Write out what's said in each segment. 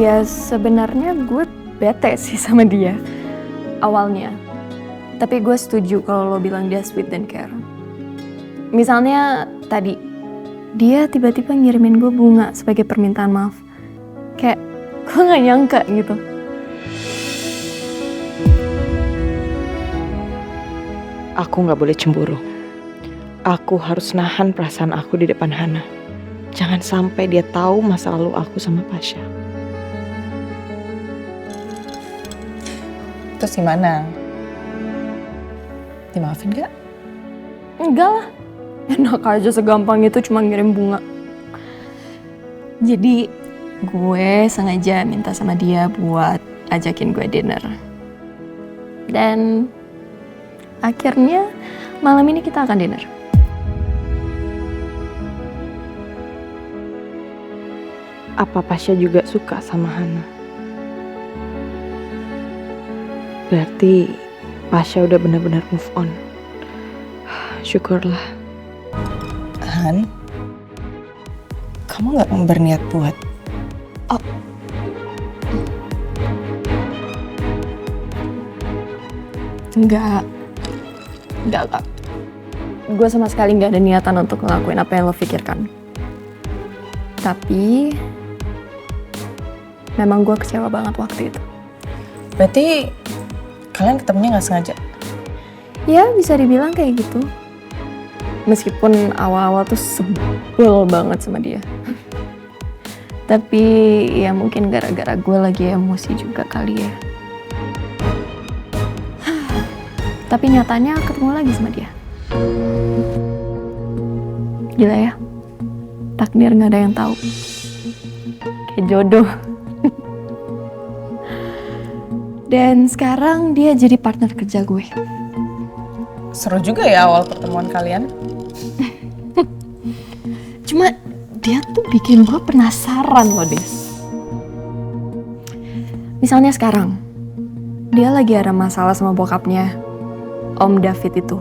Ya sebenarnya gue bete sih sama dia awalnya. Tapi gue setuju kalau lo bilang dia sweet dan care. Misalnya tadi, dia tiba-tiba ngirimin gue bunga sebagai permintaan maaf. Kayak gue gak nyangka gitu. Aku gak boleh cemburu. Aku harus nahan perasaan aku di depan Hana. Jangan sampai dia tahu masa lalu aku sama Pasha. Terus gimana? Dimaafin gak? Enggak lah, enak aja segampang itu cuma ngirim bunga. Jadi gue sengaja minta sama dia buat ajakin gue dinner. Dan akhirnya malam ini kita akan dinner. Apa Pasha juga suka sama Hana? Berarti Pasha udah benar-benar move on. Syukurlah. Han, kamu gak berniat buat? Enggak. Gue sama sekali nggak ada niatan untuk ngelakuin apa yang lo pikirkan. Tapi memang gue kecewa banget waktu itu. Berarti kalian ketemunya gak sengaja? Ya bisa dibilang kayak gitu. Meskipun awal-awal tuh sebel banget sama dia. Tapi ya mungkin gara-gara gue lagi emosi juga kali ya. Tapi nyatanya ketemu lagi sama dia. Gila ya, takdir gak ada yang tahu. Kayak jodoh. Dan sekarang dia jadi partner kerja gue. Seru juga ya awal pertemuan kalian. Cuma dia tuh bikin gue penasaran loh, Des. Misalnya sekarang, dia lagi ada masalah sama bokapnya, Om David itu.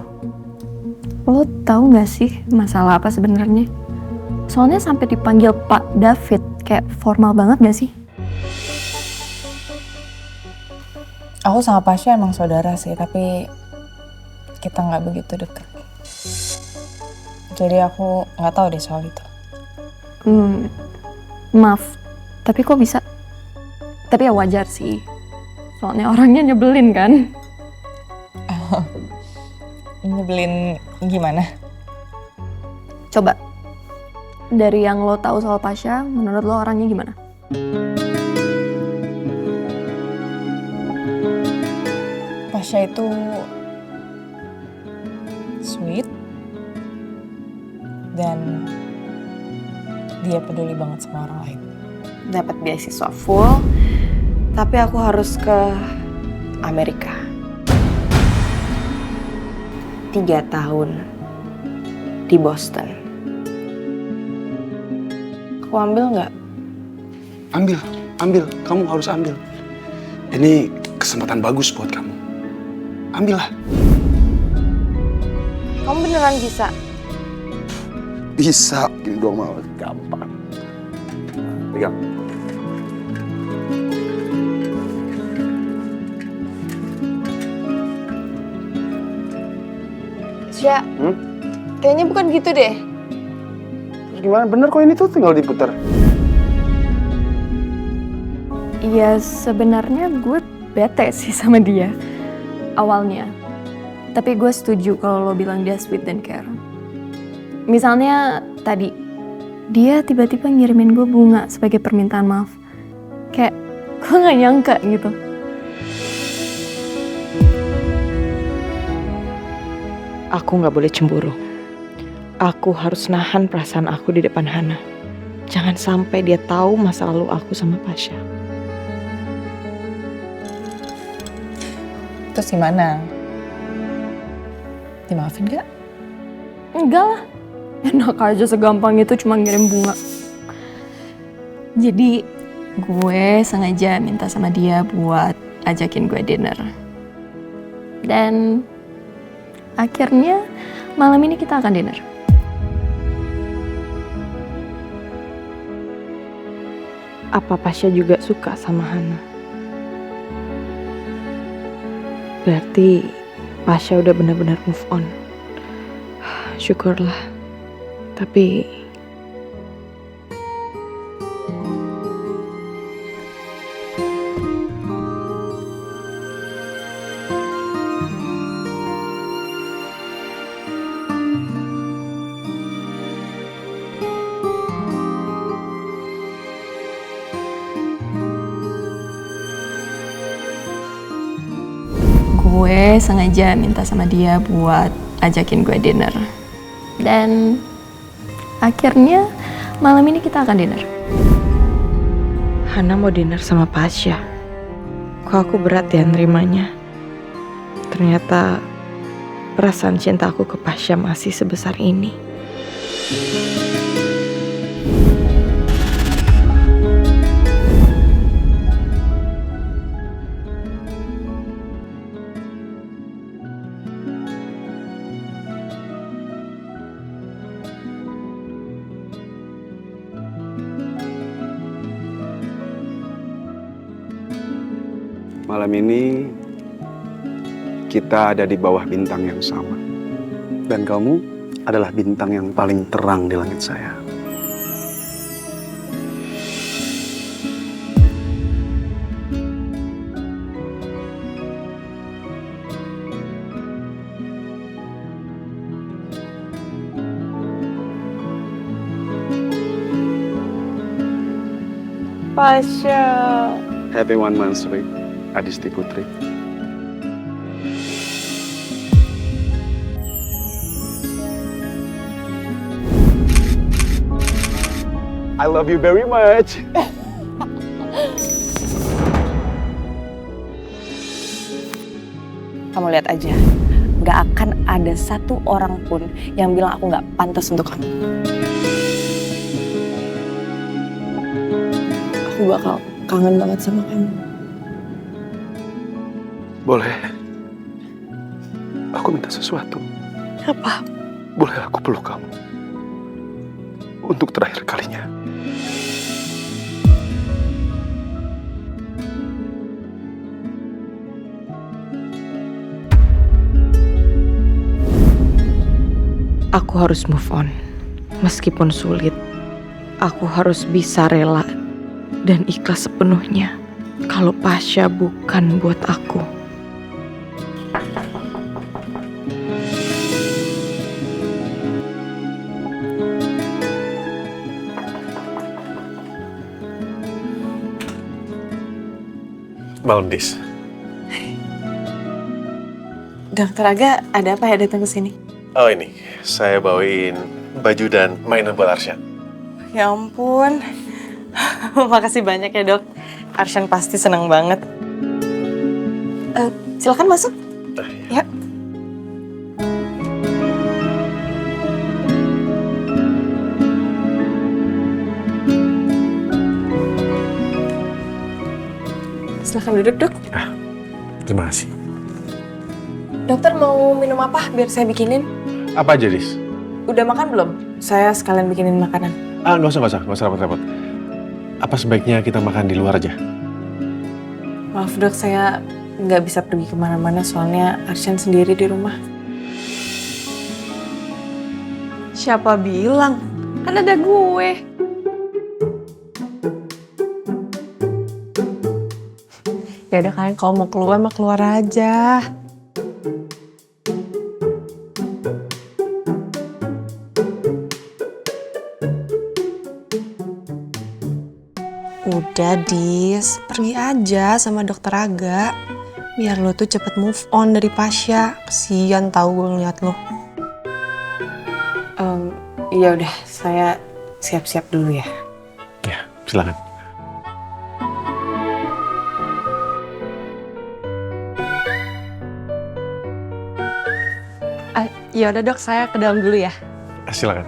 Lo tahu gak sih masalah apa sebenarnya? Soalnya sampai dipanggil Pak David, kayak formal banget gak sih? Aku sama Pasha emang saudara sih, tapi kita nggak begitu dekat. Jadi aku nggak tahu deh soal itu. Maaf, tapi kok bisa? Tapi ya wajar sih, soalnya orangnya nyebelin kan? Nyebelin gimana? Coba, dari yang lo tahu soal Pasha, menurut lo orangnya gimana? Pasha itu sweet dan dia peduli banget sama orang lain. Dapat beasiswa full, tapi aku harus ke Amerika. 3 tahun di Boston. Aku ambil nggak? Ambil. Kamu harus ambil. Ini kesempatan bagus buat kamu. Ambillah. Kamu beneran bisa? Bisa, gini doang malah gampang. Pegang. Sya, kayaknya bukan gitu deh. Terus gimana? Bener kok ini tuh tinggal diputar. Ya sebenarnya gue bete sih sama dia awalnya. Tapi gue setuju kalau lo bilang dia sweet dan care. Misalnya tadi, dia tiba-tiba ngirimin gue bunga sebagai permintaan maaf. Kayak gue gak nyangka gitu. Aku gak boleh cemburu. Aku harus nahan perasaan aku di depan Hana. Jangan sampai dia tahu masa lalu aku sama Pasha. Terus gimana? Dimaafin gak? Enggak lah, enak aja segampang itu cuma ngirim bunga. Jadi gue sengaja minta sama dia buat ajakin gue dinner. Dan akhirnya malam ini kita akan dinner. Apa Pasha juga suka sama Hana? Berarti Pasha udah benar-benar move on. Syukurlah. Tapi gue sengaja minta sama dia buat ajakin gue dinner. Dan akhirnya malam ini kita akan dinner. Hana mau dinner sama Pasha. Kok aku berat ya nerimanya. Ternyata perasaan cinta aku ke Pasha masih sebesar ini. Malam ini kita ada di bawah bintang yang sama. Dan kamu adalah bintang yang paling terang di langit saya. Pasha. Happy 1 month, Adisti Putri. I love you very much. Kamu lihat aja, gak akan ada satu orang pun yang bilang aku gak pantas untuk kamu. Aku bakal kangen banget sama kamu. Boleh. Aku minta sesuatu. Apa? Boleh aku peluk kamu? Untuk terakhir kalinya. Aku harus move on. Meskipun sulit, aku harus bisa rela dan ikhlas sepenuhnya kalau Pasha bukan buat aku. Malam, Dis. Dokter Aga, ada apa ya datang ke sini? Oh ini, saya bawain baju dan mainan buat Arsyan. Ya ampun. Makasih banyak ya, Dok. Arsyan pasti senang banget. Silakan masuk. Ya. Silakan duduk, Dok. Terima kasih. Dokter mau minum apa biar saya bikinin? Apa aja, Dis? Udah makan belum? Saya sekalian bikinin makanan. Nggak usah repot-repot. Apa sebaiknya kita makan di luar aja? Maaf, Dok, saya nggak bisa pergi kemana-mana soalnya Arsyan sendiri di rumah. Siapa bilang? Kan ada gue. Ya udah kalian kalau mau keluar mah keluar aja. Udah Dis, pergi aja sama dokter Aga. Biar lo tuh cepet move on dari Pasha. Kesian tau gue ngeliat lo. Ya udah, saya siap-siap dulu ya. Ya, silakan. Ya udah dok, saya ke dalam dulu ya. Silakan.